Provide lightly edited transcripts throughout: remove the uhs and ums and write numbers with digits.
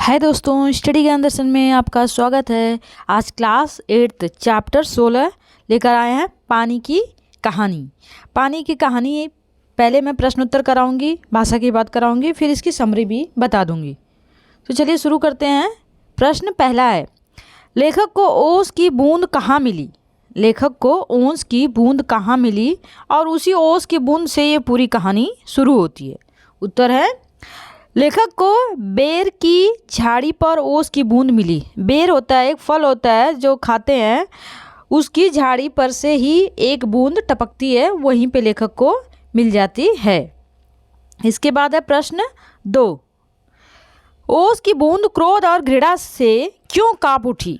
हाय दोस्तों, स्टडी ज्ञान दर्शन में आपका स्वागत है। आज क्लास 8 चैप्टर 16 लेकर आए हैं पानी की कहानी। पानी की कहानी पहले मैं प्रश्नोत्तर कराऊंगी, भाषा की बात कराऊंगी, फिर इसकी समरी भी बता दूंगी। तो चलिए शुरू करते हैं। प्रश्न पहला है, लेखक को ओस की बूंद कहाँ मिली? लेखक को ओस की बूंद कहाँ मिली और उसी ओस की बूंद से ये पूरी कहानी शुरू होती है। उत्तर है, लेखक को बेर की झाड़ी पर ओस की बूंद मिली। बेर होता है, एक फल होता है जो खाते हैं, उसकी झाड़ी पर से ही एक बूंद टपकती है, वहीं पे लेखक को मिल जाती है। इसके बाद है प्रश्न 2, ओस की बूंद क्रोध और घृणा से क्यों कांप उठी?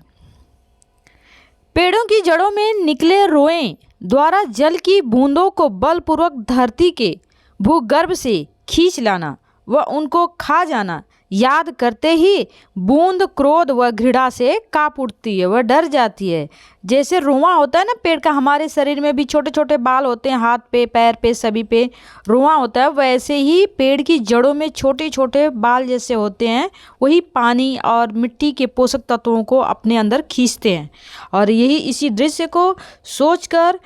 पेड़ों की जड़ों में निकले रोएं द्वारा जल की बूंदों को बलपूर्वक धरती के भूगर्भ से खींच लाना व उनको खा जाना याद करते ही बूंद क्रोध व घृणा से कांप उठती है, वह डर जाती है। जैसे रोंवा होता है ना पेड़ का, हमारे शरीर में भी छोटे छोटे बाल होते हैं, हाथ पे पैर पे सभी पे रोंवा होता है, वैसे ही पेड़ की जड़ों में छोटे छोटे बाल जैसे होते हैं, वही पानी और मिट्टी के पोषक तत्वों को अपने अंदर खींचते हैं। और यही इसी दृश्य को सोचकर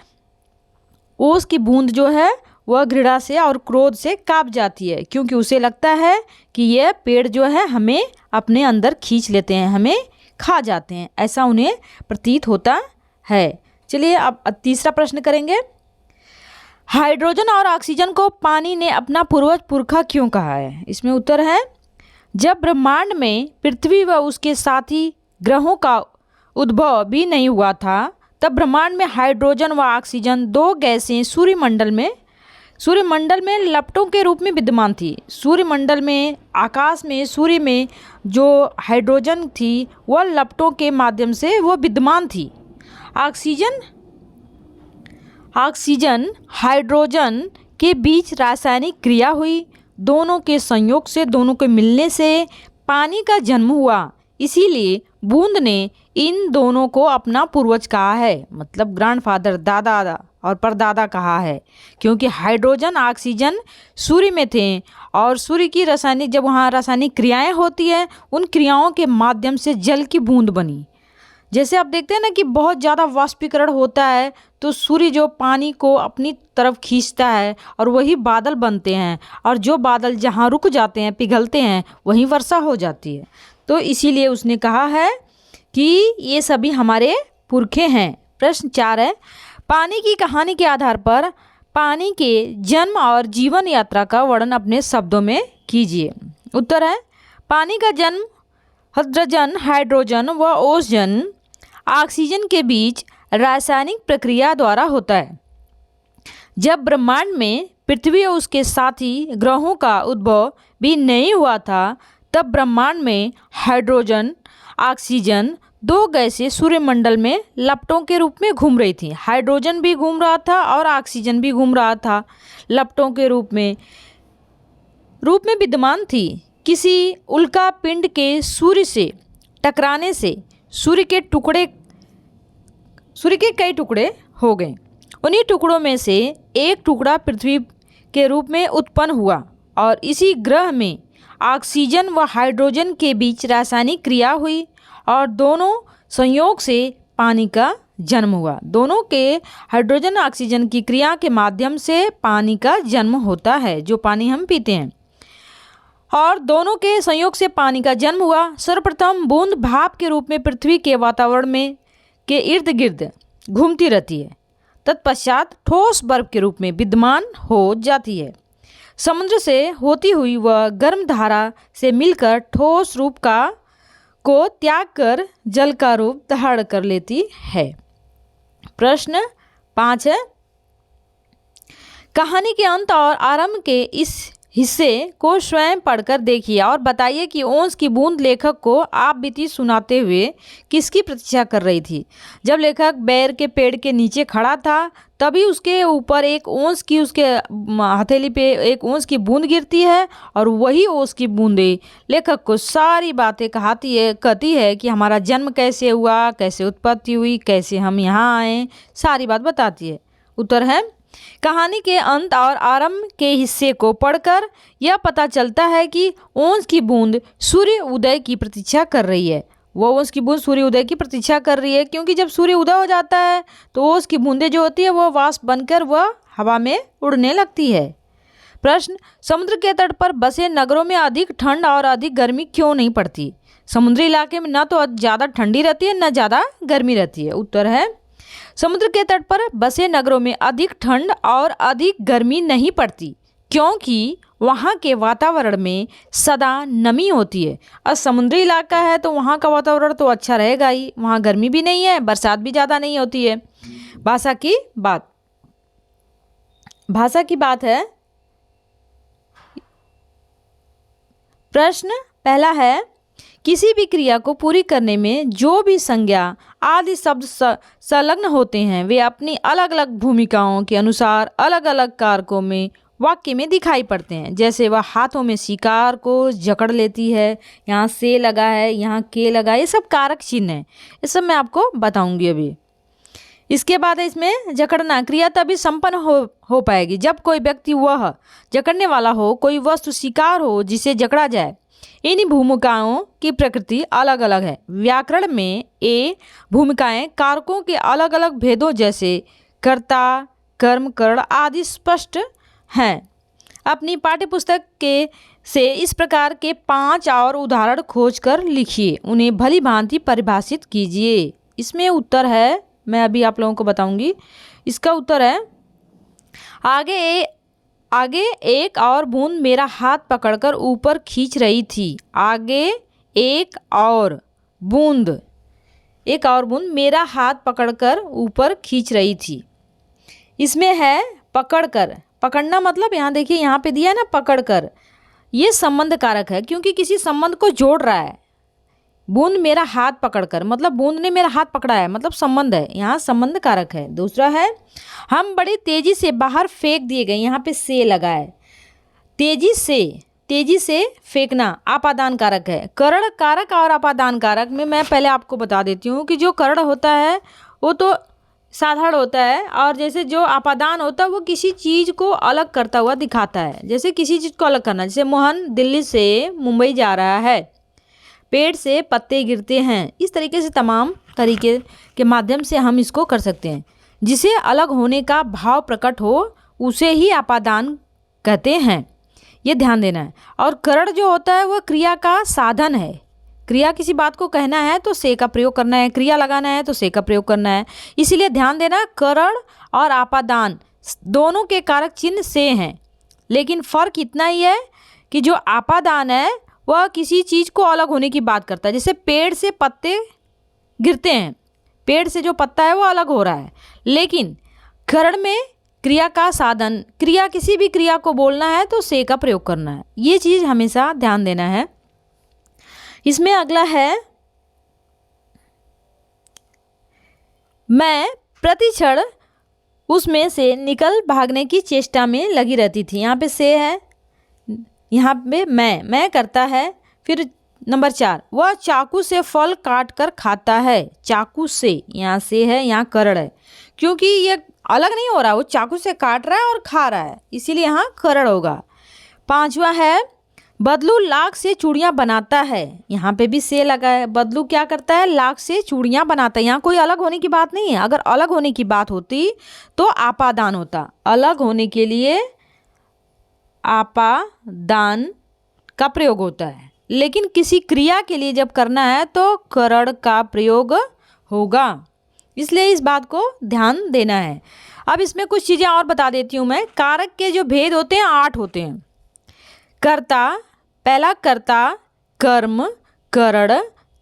ओस की बूंद जो है वह घृणा से और क्रोध से कांप जाती है, क्योंकि उसे लगता है कि यह पेड़ जो है हमें अपने अंदर खींच लेते हैं, हमें खा जाते हैं, ऐसा उन्हें प्रतीत होता है। चलिए अब तीसरा प्रश्न करेंगे। हाइड्रोजन और ऑक्सीजन को पानी ने अपना पूर्वज पुरखा क्यों कहा है? इसमें उत्तर है, जब ब्रह्मांड में पृथ्वी व उसके साथी ग्रहों का उद्भव भी नहीं हुआ था, तब ब्रह्मांड में हाइड्रोजन व ऑक्सीजन दो गैसें सूर्यमंडल में लपटों के रूप में विद्यमान थी। सूर्यमंडल में, आकाश में, सूर्य में जो हाइड्रोजन थी वह लपटों के माध्यम से वो विद्यमान थी। ऑक्सीजन हाइड्रोजन के बीच रासायनिक क्रिया हुई, दोनों के संयोग से, दोनों के मिलने से पानी का जन्म हुआ। इसीलिए बूंद ने इन दोनों को अपना पूर्वज कहा है, मतलब ग्रैंडफादर, दादा और परदादा कहा है, क्योंकि हाइड्रोजन ऑक्सीजन सूर्य में थे और सूर्य की रासायनिक, जब वहाँ रासायनिक क्रियाएं होती हैं, उन क्रियाओं के माध्यम से जल की बूंद बनी। जैसे आप देखते हैं ना कि बहुत ज़्यादा वाष्पीकरण होता है तो सूर्य जो पानी को अपनी तरफ खींचता है और वही बादल बनते हैं, और जो बादल जहाँ रुक जाते हैं, पिघलते हैं, वहीं वर्षा हो जाती है। तो इसीलिए उसने कहा है कि ये सभी हमारे पुरखे हैं। प्रश्न 4 है, पानी की कहानी के आधार पर पानी के जन्म और जीवन यात्रा का वर्णन अपने शब्दों में कीजिए। उत्तर है, पानी का जन्म हाइड्रोजन व ओजोन ऑक्सीजन के बीच रासायनिक प्रक्रिया द्वारा होता है। जब ब्रह्मांड में पृथ्वी और उसके साथी ग्रहों का उद्भव भी नहीं हुआ था, तब ब्रह्मांड में हाइड्रोजन ऑक्सीजन दो गैसें सूर्यमंडल में लपटों के रूप में घूम रही थी। हाइड्रोजन भी घूम रहा था और ऑक्सीजन भी घूम रहा था, लपटों के रूप में विद्यमान थी। किसी उल्का पिंड के सूर्य से टकराने से सूर्य के कई टुकड़े हो गए। उन्हीं टुकड़ों में से एक टुकड़ा पृथ्वी के रूप में उत्पन्न हुआ और इसी ग्रह में ऑक्सीजन व हाइड्रोजन के बीच रासायनिक क्रिया हुई और दोनों संयोग से पानी का जन्म हुआ। दोनों के हाइड्रोजन ऑक्सीजन की क्रिया के माध्यम से पानी का जन्म होता है, जो पानी हम पीते हैं, और दोनों के संयोग से पानी का जन्म हुआ। सर्वप्रथम बूंद भाप के रूप में पृथ्वी के वातावरण में के इर्द गिर्द घूमती रहती है, तत्पश्चात ठोस बर्फ के रूप में विद्यमान हो जाती है। समुद्र से होती हुई वह गर्म धारा से मिलकर ठोस रूप को त्याग कर जल का रूप धारण कर लेती है। प्रश्न 5 है, कहानी के अंत और आरंभ के इस हिस्से को स्वयं पढ़कर देखिए और बताइए कि ओस की बूंद लेखक को आप बीती सुनाते हुए किसकी प्रतीक्षा कर रही थी। जब लेखक बेर के पेड़ के नीचे खड़ा था, तभी उसके ऊपर एक ओस की, उसके हथेली पे एक ओस की बूंद गिरती है और वही ओस की बूंदें लेखक को सारी बातें कहती है कि हमारा जन्म कैसे हुआ, कैसे उत्पत्ति हुई, कैसे हम यहाँ आए, सारी बात बताती है। उत्तर है, कहानी के अंत और आरंभ के हिस्से को पढ़कर यह पता चलता है कि ओस की बूंद सूर्य उदय की प्रतीक्षा कर रही है। वो ओस की बूंद सूर्य उदय की प्रतीक्षा कर रही है, क्योंकि जब सूर्य उदय हो जाता है तो ओस की बूंदें जो होती है वह वाष्प बनकर वह हवा में उड़ने लगती है। प्रश्न, समुद्र के तट पर बसे नगरों में अधिक ठंड और अधिक गर्मी क्यों नहीं पड़ती? समुद्री इलाके में न तो ज़्यादा ठंडी रहती है न ज़्यादा गर्मी रहती है। उत्तर है, समुद्र के तट पर बसे नगरों में अधिक ठंड और अधिक गर्मी नहीं पड़ती, क्योंकि वहाँ के वातावरण में सदा नमी होती है। और समुद्री इलाका है तो वहाँ का वातावरण तो अच्छा रहेगा ही, वहाँ गर्मी भी नहीं है, बरसात भी ज़्यादा नहीं होती है। भाषा की बात है। प्रश्न पहला है, किसी भी क्रिया को पूरी करने में जो भी संज्ञा आदि शब्द संलग्न होते हैं वे अपनी अलग अलग भूमिकाओं के अनुसार अलग अलग कारकों में वाक्य में दिखाई पड़ते हैं। जैसे वह हाथों में शिकार को जकड़ लेती है, यहाँ से लगा है, यहाँ के लगा, ये सब कारक चिन्ह है। ये सब मैं आपको बताऊंगी अभी। इसके बाद इसमें जकड़ना क्रिया तभी संपन्न हो पाएगी जब कोई व्यक्ति वह जकड़ने वाला हो, कोई वस्तु शिकार हो जिसे जकड़ा जाए। इन भूमिकाओं की प्रकृति अलग अलग है। व्याकरण में ये भूमिकाएं कारकों के अलग अलग भेदों जैसे कर्ता, कर्म, करण आदि स्पष्ट हैं। अपनी पाठ्यपुस्तक से इस प्रकार के 5 और उदाहरण खोजकर लिखिए, उन्हें भली भांति परिभाषित कीजिए। इसमें उत्तर है, मैं अभी आप लोगों को बताऊंगी। इसका उत्तर है, आगे एक और बूंद मेरा हाथ पकड़कर ऊपर खींच रही थी। आगे एक और बूंद मेरा हाथ पकड़कर ऊपर खींच रही थी। इसमें है पकड़कर, पकड़ना मतलब यहाँ देखिए, यहाँ पे दिया है ना पकड़कर, ये संबंध कारक है, क्योंकि किसी संबंध को जोड़ रहा है। बूंद मेरा हाथ पकड़कर मतलब बूंद ने मेरा हाथ पकड़ा है, मतलब संबंध है, यहाँ संबंध कारक है। दूसरा है, हम बड़ी तेजी से बाहर फेंक दिए गए, यहाँ पे से लगा है। तेजी से फेंकना आपादान कारक है। करण कारक और आपादान कारक में मैं पहले आपको बता देती हूँ कि जो करण होता है वो तो साधारण होता है, और जैसे जो आपादान होता है वो किसी चीज़ को अलग करता हुआ दिखाता है। जैसे किसी चीज़ को अलग करना, जैसे मोहन दिल्ली से मुंबई जा रहा है, पेड़ से पत्ते गिरते हैं। इस तरीके से तमाम तरीके के माध्यम से हम इसको कर सकते हैं। जिसे अलग होने का भाव प्रकट हो उसे ही आपादान कहते हैं, ये ध्यान देना है। और करण जो होता है वह क्रिया का साधन है। क्रिया किसी बात को कहना है तो से का प्रयोग करना है, क्रिया लगाना है तो से का प्रयोग करना है। इसीलिए ध्यान देना, करण और आपादान दोनों के कारक चिन्ह से हैं, लेकिन फ़र्क इतना ही है कि जो आपादान है वह किसी चीज़ को अलग होने की बात करता है। जैसे पेड़ से पत्ते गिरते हैं, पेड़ से जो पत्ता है वो अलग हो रहा है, लेकिन करण में क्रिया का साधन, क्रिया किसी भी क्रिया को बोलना है तो से का प्रयोग करना है। ये चीज़ हमेशा ध्यान देना है। इसमें अगला है, मैं प्रतिक्षण उसमें से निकल भागने की चेष्टा में लगी रहती थी। यहाँ पे से है, यहाँ पे मैं करता है। फिर नंबर 4, वह चाकू से फल काट कर खाता है। चाकू से, यहाँ से है, यहाँ करण है, क्योंकि ये अलग नहीं हो रहा, वो चाकू से काट रहा है और खा रहा है, इसीलिए यहाँ करण होगा। 5वां है, बदलू लाख से चूड़ियाँ बनाता है। यहाँ पे भी से लगा है। बदलू क्या करता है? लाख से चूड़ियाँ बनाता है। यहाँ कोई अलग होने की बात नहीं है। अगर अलग होने की बात होती तो आपादान होता। अलग होने के लिए आपादान का प्रयोग होता है, लेकिन किसी क्रिया के लिए जब करना है तो करण का प्रयोग होगा। इसलिए इस बात को ध्यान देना है। अब इसमें कुछ चीज़ें और बता देती हूँ मैं। कारक के जो भेद होते हैं 8 होते हैं। कर्ता, पहला कर्ता, कर्म, करण,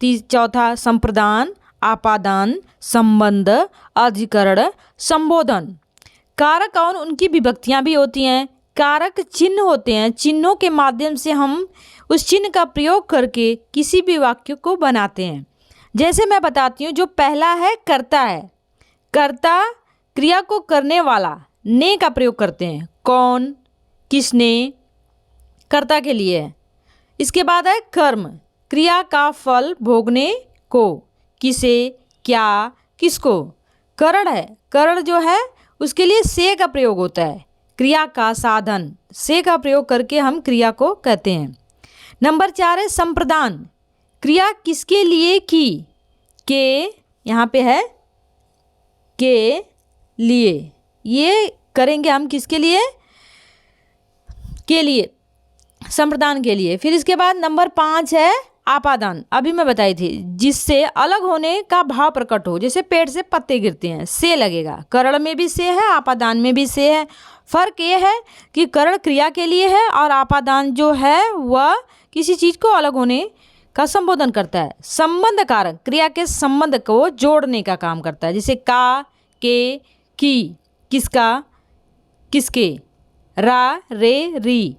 चौथा संप्रदान, आपादान, संबंध, अधिकरण, संबोधन। कारक और उनकी विभक्तियाँ भी होती हैं। कारक चिन्ह होते हैं, चिन्हों के माध्यम से हम उस चिन्ह का प्रयोग करके किसी भी वाक्य को बनाते हैं। जैसे मैं बताती हूँ, जो पहला है कर्ता है। कर्ता क्रिया को करने वाला, ने का प्रयोग करते हैं। कौन, किसने, कर्ता के लिए है। इसके बाद है कर्म, क्रिया का फल भोगने को, किसे, क्या, किसको। करण है, करण जो है उसके लिए से का प्रयोग होता है। क्रिया का साधन, से का प्रयोग करके हम क्रिया को कहते हैं। नंबर 4 है संप्रदान। क्रिया किसके लिए की, के यहाँ पे है के लिए, ये करेंगे हम किसके लिए, के लिए, संप्रदान के लिए। फिर इसके बाद नंबर 5 है आपादान। अभी मैं बताई थी, जिससे अलग होने का भाव प्रकट हो, जैसे पेड़ से पत्ते गिरते हैं, से लगेगा। करण में भी से है, आपादान में भी से है। फर्क ये है कि करण क्रिया के लिए है और आपादान जो है वह किसी चीज़ को अलग होने का संबोधन करता है। संबंध कारक क्रिया के संबंध को जोड़ने का काम करता है, जैसे का, के, की, किसका, किसके, रा, रे, री,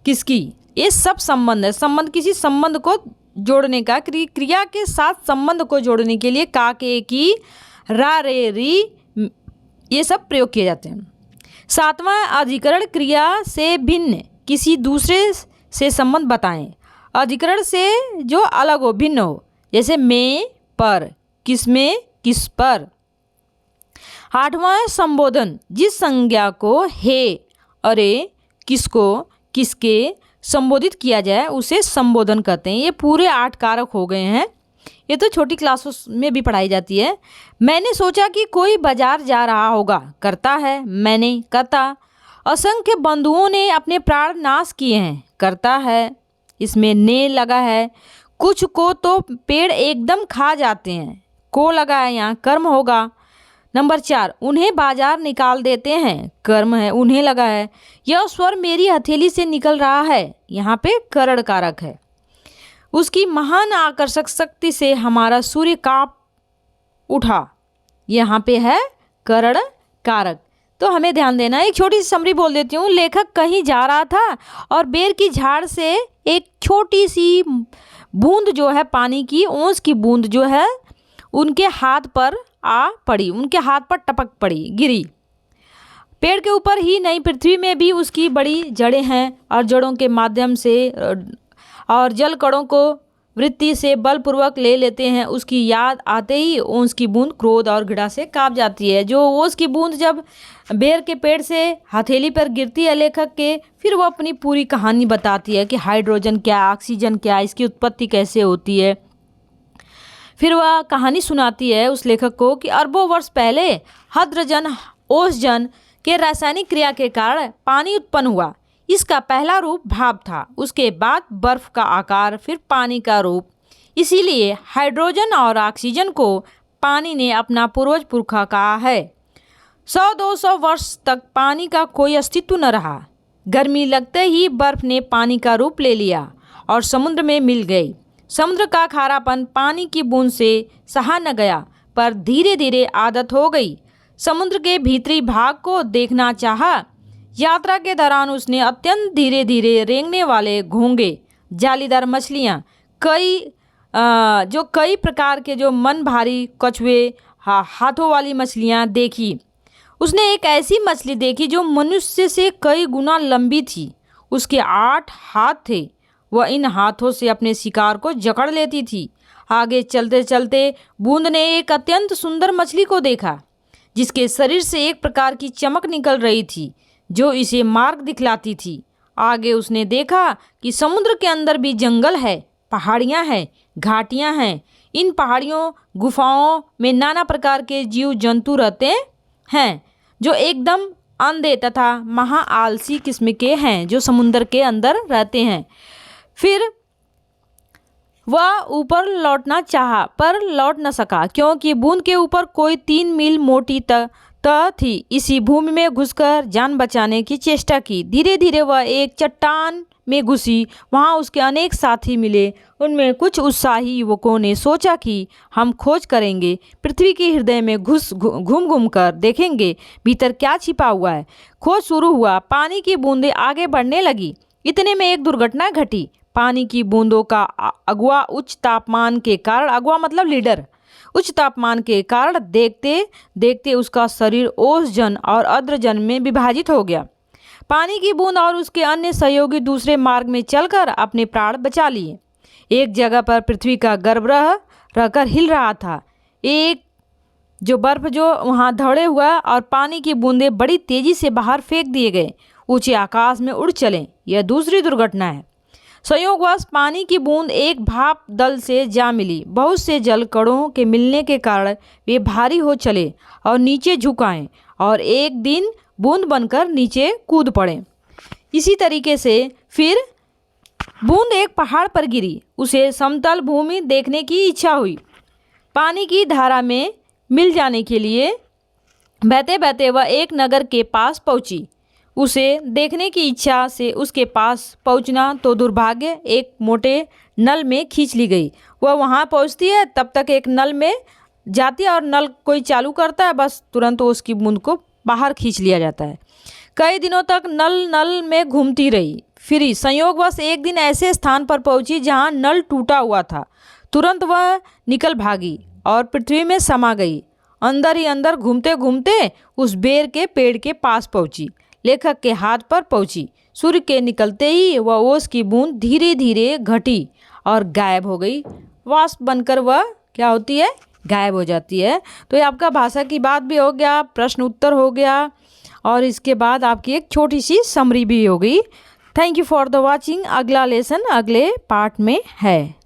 किसकी, ये सब संबंध है। संबंध किसी संबंध को जोड़ने का, क्रिया के साथ संबंध को जोड़ने के लिए का, के, की, रा, रे, री, ये सब प्रयोग किए जाते हैं। 7वां अधिकरण क्रिया से भिन्न किसी दूसरे से संबंध बताएं। अधिकरण से जो अलग हो, भिन्न हो, जैसे में, पर, किस में, किस पर। 8वां संबोधन, जिस संज्ञा को हे, अरे, किसको, किसके संबोधित किया जाए उसे संबोधन कहते हैं। ये पूरे 8 कारक हो गए हैं। ये तो छोटी क्लासों में भी पढ़ाई जाती है। मैंने सोचा कि कोई बाजार जा रहा होगा, करता है, मैंने, करता। असंख्य बंधुओं ने अपने प्राण नाश किए हैं, करता है, इसमें ने लगा है। कुछ को तो पेड़ एकदम खा जाते हैं, को लगा है, यहाँ कर्म होगा। नंबर 4, उन्हें बाजार निकाल देते हैं, कर्म है, उन्हें लगा है। यह स्वर मेरी हथेली से निकल रहा है, यहाँ पे करण कारक है। उसकी महान आकर्षक शक्ति से हमारा सूर्य कांप उठा, यहाँ पे है करण कारक। तो हमें ध्यान देना है। एक छोटी सी समरी बोल देती हूँ। लेखक कहीं जा रहा था और बेर की झाड़ से एक छोटी सी बूंद जो है पानी की, ओस की बूंद जो है उनके हाथ पर आ पड़ी, उनके हाथ पर टपक पड़ी, गिरी। पेड़ के ऊपर ही नहीं, पृथ्वी में भी उसकी बड़ी जड़ें हैं और जड़ों के माध्यम से और जल कणों को वृत्ति से बलपूर्वक ले लेते हैं। उसकी याद आते ही ओस की बूंद क्रोध और घृणा से कांप जाती है। जो ओस की बूंद जब बेर के पेड़ से हथेली पर गिरती है लेखक के, फिर वो अपनी पूरी कहानी बताती है कि हाइड्रोजन क्या, ऑक्सीजन क्या, इसकी उत्पत्ति कैसे होती है। फिर वह कहानी सुनाती है उस लेखक को कि अरबों वर्ष पहले हाइड्रोजन ओसजन के रासायनिक क्रिया के कारण पानी उत्पन्न हुआ। इसका पहला रूप भाप था, उसके बाद बर्फ का आकार, फिर पानी का रूप। इसीलिए हाइड्रोजन और ऑक्सीजन को पानी ने अपना पूर्वज पुरखा कहा है। 100-200 वर्ष तक पानी का कोई अस्तित्व न रहा। गर्मी लगते ही बर्फ ने पानी का रूप ले लिया और समुद्र में मिल गई। समुद्र का खारापन पानी की बूंद से सहा न गया, पर धीरे धीरे आदत हो गई। समुद्र के भीतरी भाग को देखना चाहा। यात्रा के दौरान उसने अत्यंत धीरे धीरे रेंगने वाले घोंगे, जालीदार मछलियाँ, कई प्रकार के जो मन भारी कछुए, हाथों वाली मछलियाँ देखी। उसने एक ऐसी मछली देखी जो मनुष्य से कई गुना लंबी थी। उसके 8 हाथ थे। वह इन हाथों से अपने शिकार को जकड़ लेती थी। आगे चलते चलते बूंद ने एक अत्यंत सुंदर मछली को देखा, जिसके शरीर से एक प्रकार की चमक निकल रही थी जो इसे मार्ग दिखलाती थी। आगे उसने देखा कि समुद्र के अंदर भी जंगल है, पहाड़ियाँ हैं, घाटियाँ हैं। इन पहाड़ियों गुफाओं में नाना प्रकार के जीव जंतु रहते हैं जो एकदम अंधे तथा महा आलसी किस्म के हैं, जो समुद्र के अंदर रहते हैं। फिर वह ऊपर लौटना चाहा पर लौट न सका, क्योंकि बूंद के ऊपर कोई 3 मील मोटी तह थी। इसी भूमि में घुसकर जान बचाने की चेष्टा की। धीरे धीरे वह एक चट्टान में घुसी। वहाँ उसके अनेक साथी मिले। उनमें कुछ उत्साही युवकों ने सोचा कि हम खोज करेंगे, पृथ्वी के हृदय में घूम घूम कर देखेंगे भीतर क्या छिपा हुआ है। खोज शुरू हुआ। पानी की बूंदें आगे बढ़ने लगी। इतने में एक दुर्घटना घटी। पानी की बूंदों का अगुआ उच्च तापमान के कारण, अगुआ मतलब लीडर, उच्च तापमान के कारण देखते देखते उसका शरीर ओसजन और आर्द्रजन में विभाजित हो गया। पानी की बूंद और उसके अन्य सहयोगी दूसरे मार्ग में चलकर अपने प्राण बचा लिए। एक जगह पर पृथ्वी का गर्भगृह रहकर हिल रहा था। एक जो बर्फ़ जो वहाँ धड़े हुआ और पानी की बूंदें बड़ी तेज़ी से बाहर फेंक दिए गए, ऊंचे आकाश में उड़ चले। यह दूसरी दुर्घटना है। संयोगवश पानी की बूंद एक भाप दल से जा मिली। बहुत से जल कणों के मिलने के कारण वे भारी हो चले और नीचे झुक आए और एक दिन बूंद बनकर नीचे कूद पड़े। इसी तरीके से फिर बूंद एक पहाड़ पर गिरी। उसे समतल भूमि देखने की इच्छा हुई। पानी की धारा में मिल जाने के लिए बहते बहते वह एक नगर के पास पहुंची। उसे देखने की इच्छा से उसके पास पहुंचना तो दुर्भाग्य, एक मोटे नल में खींच ली गई। वह वहां पहुंचती है, तब तक एक नल में जाती है और नल कोई चालू करता है, बस तुरंत उसकी बूंद को बाहर खींच लिया जाता है। कई दिनों तक नल में घूमती रही। फिर संयोगवश एक दिन ऐसे स्थान पर पहुंची जहां नल टूटा हुआ था। तुरंत वह निकल भागी और पृथ्वी में समा गई। अंदर ही अंदर घूमते घूमते उस बेर के पेड़ के पास पहुंची। लेखक के हाथ पर पहुंची। सूर्य के निकलते ही वह ओस की बूंद धीरे धीरे घटी और गायब हो गई। वाष्प बनकर वह क्या होती है, गायब हो जाती है। तो ये आपका भाषा की बात भी हो गया, प्रश्न उत्तर हो गया और इसके बाद आपकी एक छोटी सी समरी भी हो गई। Thank you for the watching. अगला लेसन अगले पार्ट में है।